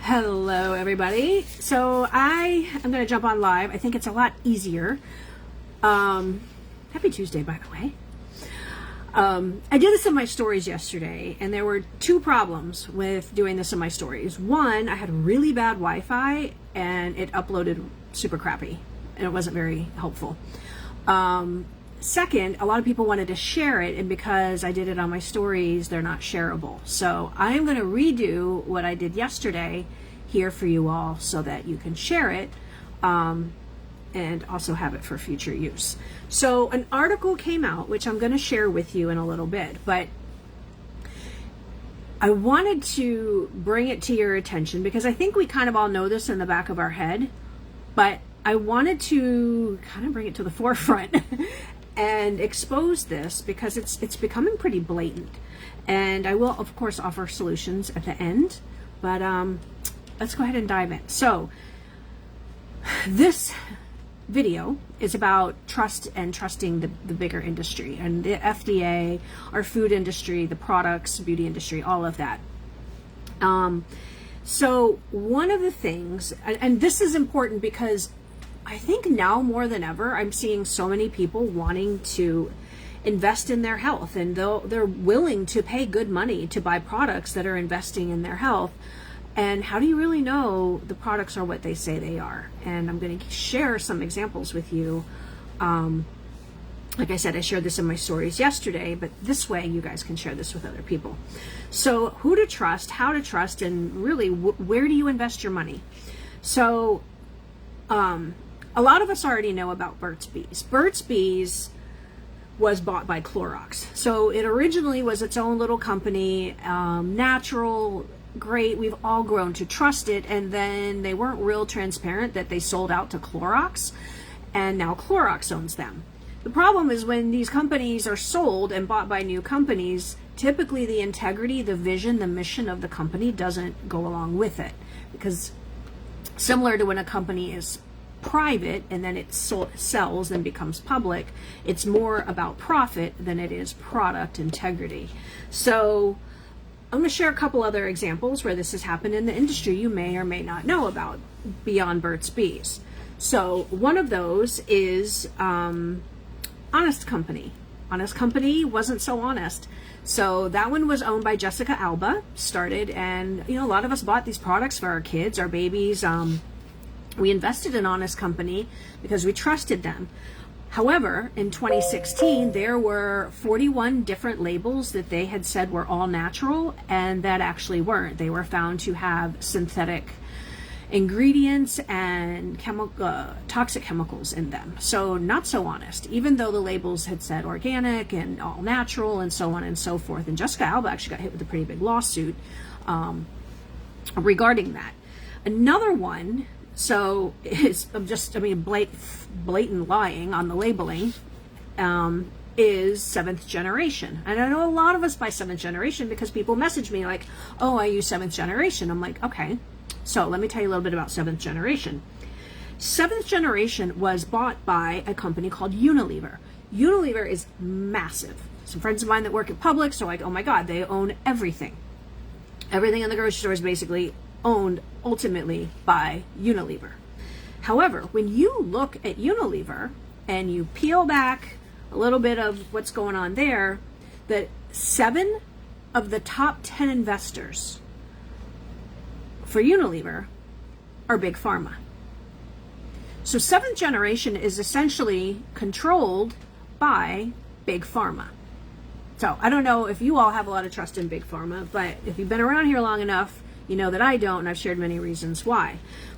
Hello everybody. So I am going to jump on live. I think it's a lot easier. Happy Tuesday, by the way. I did this in my stories yesterday, and there were two problems with doing this in my stories. One, I had really bad Wi-Fi and it uploaded super crappy and it wasn't very helpful. Second, a lot of people wanted to share it, and because I did it on my stories, they're not shareable. So I am going to redo what I did yesterday here for you all so that you can share it and also have it for future use. So an article came out, which I'm going to share with you in a little bit, but I wanted to bring it to your attention because I think we kind of all know this in the back of our head, but I wanted to kind of bring it to the forefront and expose this because it's becoming pretty blatant. And I will, of course, offer solutions at the end, but let's go ahead and dive in. So this video is about trust and trusting the bigger industry and the FDA, our food industry, the products, beauty industry, all of that. So one of the things, and this is important because I think now more than ever, I'm seeing so many people wanting to invest in their health, and they're willing to pay good money to buy products that are investing in their health. And how do you really know the products are what they say they are? And I'm going to share some examples with you. Like I said, I shared this in my stories yesterday, but this way you guys can share this with other people. So who to trust, how to trust, and really where do you invest your money? So a lot of us already know about Burt's Bees. Burt's Bees was bought by Clorox. So it originally was its own little company, natural, great. We've all grown to trust it. And then they weren't real transparent that they sold out to Clorox, and now Clorox owns them. The problem is when these companies are sold and bought by new companies, typically the integrity, the vision, the mission of the company doesn't go along with it. Because similar to when a company is private and then it sells and becomes public, it's more about profit than it is product integrity. So I'm going to share a couple other examples where this has happened in the industry you may or may not know about beyond Burt's Bees. So one of those is Honest Company. Honest Company wasn't so honest. So that one was owned by Jessica Alba, started, and a lot of us bought these products for our kids, our babies. We invested in Honest Company because we trusted them. However, in 2016, there were 41 different labels that they had said were all natural, and that actually weren't. They were found to have synthetic ingredients and toxic chemicals in them. So not so honest, even though the labels had said organic and all natural and so on and so forth. And Jessica Alba actually got hit with a pretty big lawsuit regarding that. Another one, so is just, blatant lying on the labeling, is Seventh Generation. And I know a lot of us buy Seventh Generation because people message me like, oh, I use Seventh Generation. I'm like, okay. So let me tell you a little bit about Seventh Generation. Seventh Generation was bought by a company called Unilever. Unilever is massive. Some friends of mine that work at Publix are like, oh my God, they own everything. Everything in the grocery store is basically owned ultimately by Unilever. However, when you look at Unilever and you peel back a little bit of what's going on there, that 7 of the top 10 investors for Unilever are big pharma. So Seventh Generation is essentially controlled by big pharma. So I don't know if you all have a lot of trust in big pharma, but if you've been around here long enough, you know that I don't, and I've shared many reasons why.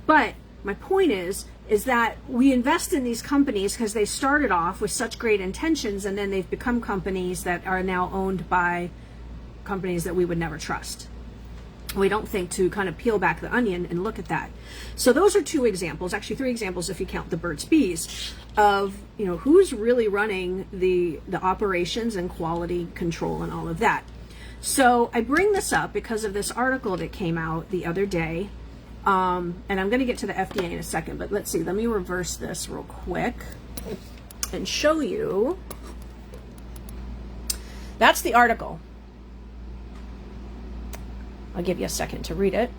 But my point is that we invest in these companies because they started off with such great intentions, and then they've become companies that are now owned by companies that we would never trust. We don't think to kind of peel back the onion and look at that. So those are 2 examples, actually 3 examples if you count the Burt's Bees, of who's really running the operations and quality control and all of that. So I bring this up because of this article that came out the other day, and I'm going to get to the FDA in a second, but let's see, let me reverse this real quick and show you. That's the article. I'll give you a second to read it.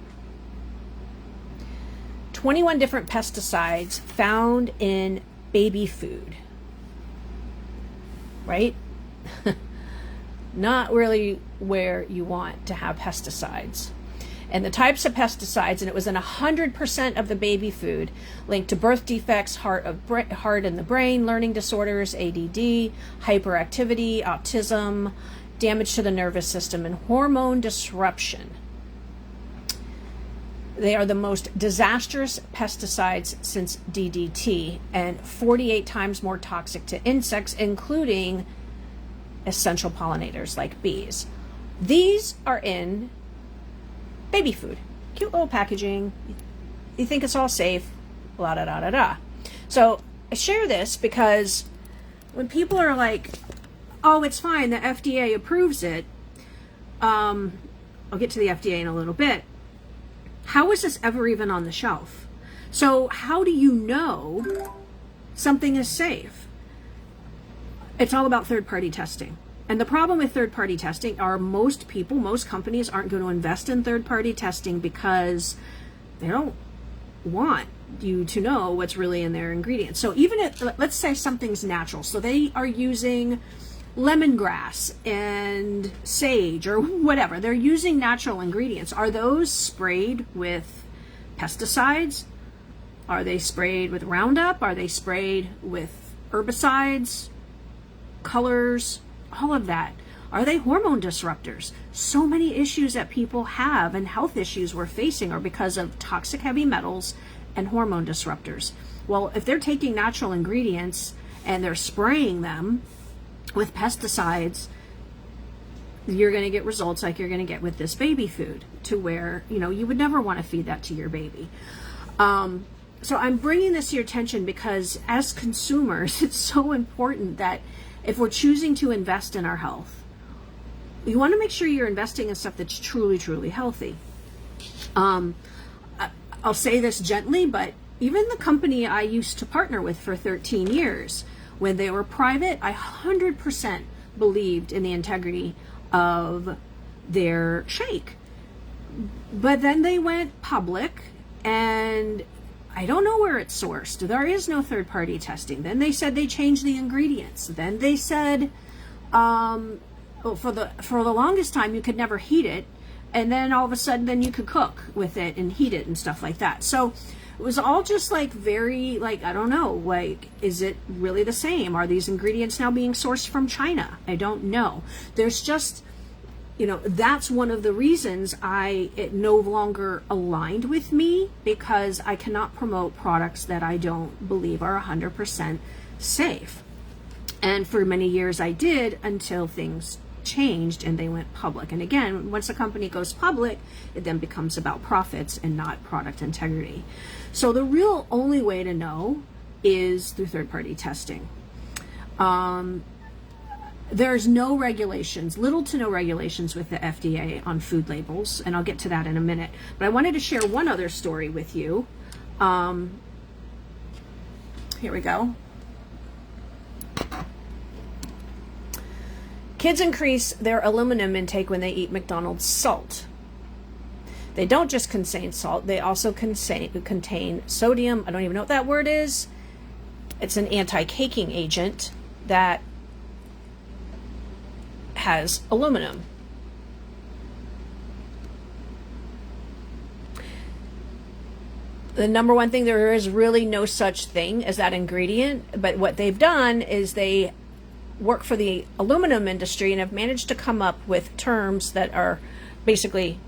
21 different pesticides found in baby food, right? Not really where you want to have pesticides. And the types of pesticides, and it was in 100% of the baby food, linked to birth defects, heart in the brain, learning disorders, ADD, hyperactivity, autism, damage to the nervous system, and hormone disruption. They are the most disastrous pesticides since DDT, and 48 times more toxic to insects, including essential pollinators like bees. These are in baby food. Cute little packaging. You think it's all safe. La da da da da. So I share this because when people are like, oh, it's fine, the FDA approves it. I'll get to the FDA in a little bit. How is this ever even on the shelf? So how do you know something is safe? It's all about third-party testing. And the problem with third-party testing are most companies aren't going to invest in third-party testing because they don't want you to know what's really in their ingredients. So even if, let's say something's natural, so they are using lemongrass and sage or whatever, they're using natural ingredients. Are those sprayed with pesticides? Are they sprayed with Roundup? Are they sprayed with herbicides, colors, all of that? Are they hormone disruptors? So many issues that people have and health issues we're facing are because of toxic heavy metals and hormone disruptors. Well, if they're taking natural ingredients and they're spraying them with pesticides, you're going to get results like you're going to get with this baby food, to where, you know, you would never want to feed that to your baby. So I'm bringing this to your attention because as consumers, it's so important that if we're choosing to invest in our health, you want to make sure you're investing in stuff that's truly, truly healthy. I'll say this gently, but even the company I used to partner with for 13 years, when they were private, I 100% believed in the integrity of their shake. But then they went public, and I don't know where it's sourced. There is no third-party testing. Then they said they changed the ingredients. Then they said, for the longest time you could never heat it, and then all of a sudden then you could cook with it and heat it and stuff like that. So it was all just like very, like, I don't know, like, is it really the same? Are these ingredients now being sourced from China? I don't know. There's just, you know, that's one of the reasons it no longer aligned with me, because I cannot promote products that I don't believe are 100% safe. And for many years I did, until things changed and they went public. And again, once a company goes public, it then becomes about profits and not product integrity. So the real only way to know is through third-party testing. There's no regulations, little to no regulations with the FDA on food labels, and I'll get to that in a minute. But I wanted to share one other story with you. Here we go. Kids increase their aluminum intake when they eat McDonald's salt. They don't just contain salt, they also contain sodium. I don't even know what that word is. It's an anti-caking agent that has aluminum. The number one thing, there is really no such thing as that ingredient, but what they've done is they work for the aluminum industry and have managed to come up with terms that are basically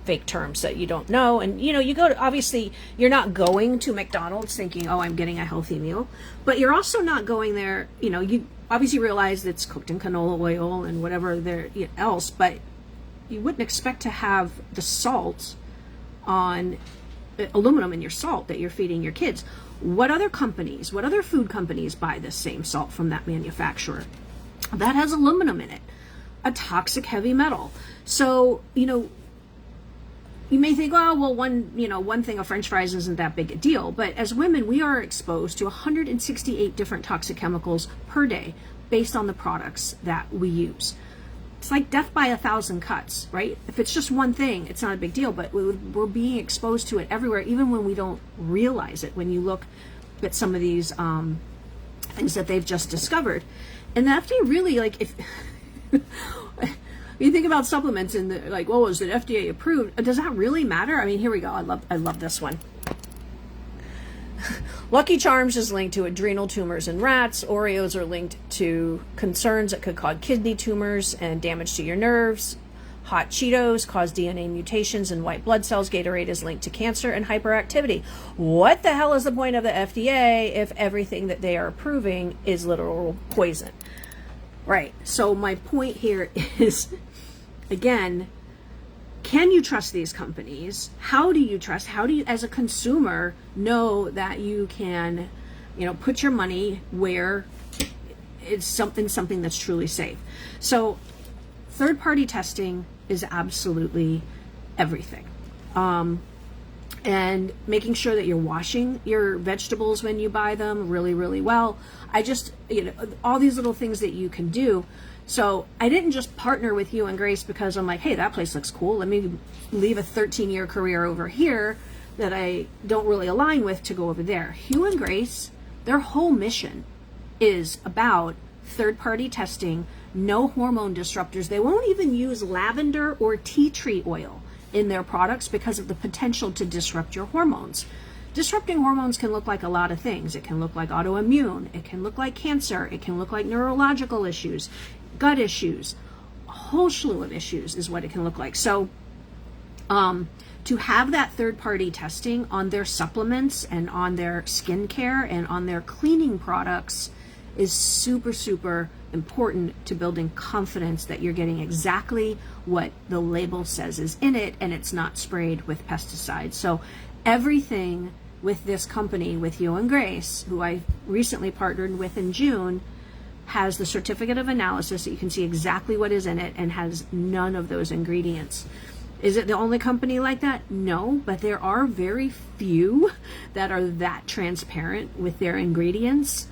fake terms that you don't know. And you know, you go to, obviously you're not going to McDonald's thinking, oh, I'm getting a healthy meal, but you're also not going there, you know, you obviously realize it's cooked in canola oil and whatever there else, but you wouldn't expect to have the salt on aluminum in your salt that you're feeding your kids. What other companies, what other food companies buy this same salt from that manufacturer? That has aluminum in it, a toxic heavy metal. So, you know, you may think, oh, well, one thing of French fries isn't that big a deal. But as women, we are exposed to 168 different toxic chemicals per day based on the products that we use. it's like death by 1,000 cuts, right? If it's just one thing, it's not a big deal, but we're being exposed to it everywhere, even when we don't realize it. When you look at some of these things that they've just discovered, and the FDA really, like, if you think about supplements and like, well, is it FDA approved? Does that really matter? I mean, here we go. I love this one. Lucky Charms is linked to adrenal tumors in rats. Oreos are linked to concerns that could cause kidney tumors and damage to your nerves. Hot Cheetos cause DNA mutations in white blood cells. Gatorade is linked to cancer and hyperactivity. What the hell is the point of the FDA if everything that they are approving is literal poison? Right. So my point here is, again, can you trust these companies? How do you trust? How do you, as a consumer, know that you can, put your money where it's something that's truly safe? So third-party testing is absolutely everything. And making sure that you're washing your vegetables when you buy them really, really well. All these little things that you can do. So I didn't just partner with Hugh and Grace because I'm like, hey, that place looks cool. Let me leave a 13-year career over here that I don't really align with to go over there. Hugh and Grace, their whole mission is about third-party testing, no hormone disruptors. They won't even use lavender or tea tree oil in their products because of the potential to disrupt your hormones. Disrupting hormones can look like a lot of things. It can look like autoimmune. It can look like cancer. It can look like neurological issues, gut issues, a whole slew of issues is what it can look like. So to have that third-party testing on their supplements and on their skincare and on their cleaning products is super, super important to building confidence that you're getting exactly what the label says is in it and it's not sprayed with pesticides. So everything with this company, with Hugh and Grace, who I recently partnered with in June, has the certificate of analysis that you can see exactly what is in it and has none of those ingredients. Is it the only company like that? No, but there are very few that are that transparent with their ingredients.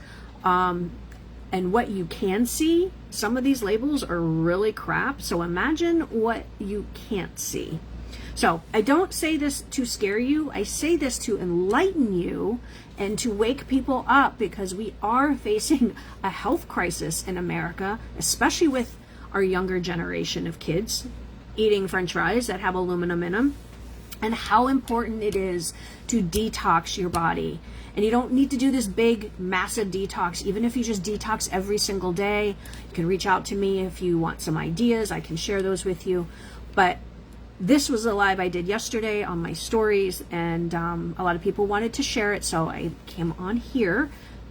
And what you can see, some of these labels are really crap. So imagine what you can't see. So I don't say this to scare you. I say this to enlighten you and to wake people up, because we are facing a health crisis in America, especially with our younger generation of kids eating French fries that have aluminum in them, and how important it is to detox your body. And you don't need to do this big, massive detox. Even if you just detox every single day, you can reach out to me if you want some ideas. I can share those with you. But this was a live I did yesterday on my stories, and a lot of people wanted to share it, so I came on here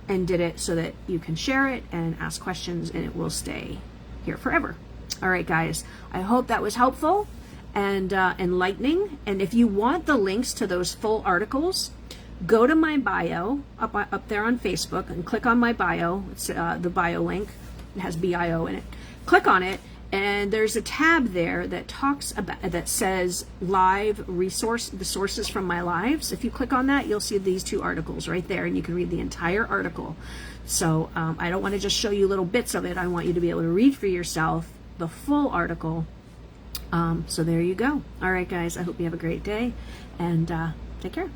and did it so that you can share it and ask questions, and it will stay here forever. All right, guys, I hope that was helpful and enlightening. And if you want the links to those full articles, go to my bio up there on Facebook and click on my bio. It's the bio link. It has BIO in it. Click on it, and there's a tab there that that says live resource, the sources from my lives. If you click on that, you'll see these two articles right there, and you can read the entire article. So I don't want to just show you little bits of it. I want you to be able to read for yourself the full article. So there you go. All right, guys, I hope you have a great day, and take care.